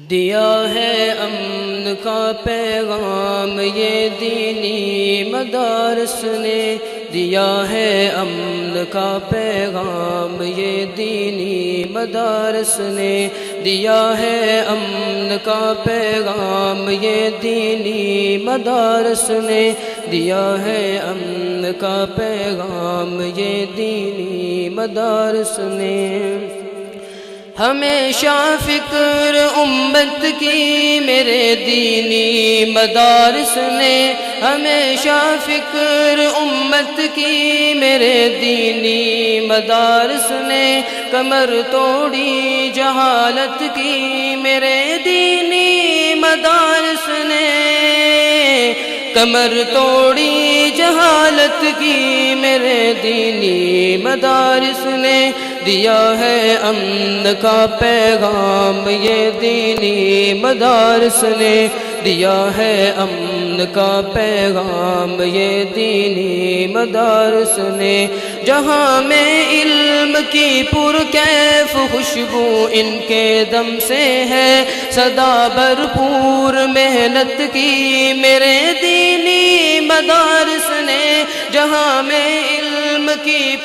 دیا ہے امن کا پیغام یہ دینی مدارس نے، دیا ہے امن کا پیغام یہ دینی مدارس نے، دیا ہے امن کا پیغام یہ دینی مدارس نے، دیا ہے امن کا پیغام یہ دینی مدارس نے۔ ہمیشہ فکر امت کی میرے دینی مدارس نے، ہمیشہ فکر امت کی میرے دینی مدارس نے، کمر توڑی جہالت کی میرے دینی مدارس نے، کمر توڑی جہالت کی میرے دینی مدارس نے، دیا ہے امن کا پیغام یہ دینی مدارس نے، دیا ہے امن کا پیغام یہ دینی مدارس نے۔ جہاں میں علم کی پرکیف خوشبو ان کے دم سے ہے، صدا بھرپور محنت کی میرے دینی مدارس نے، جہاں میں علم کی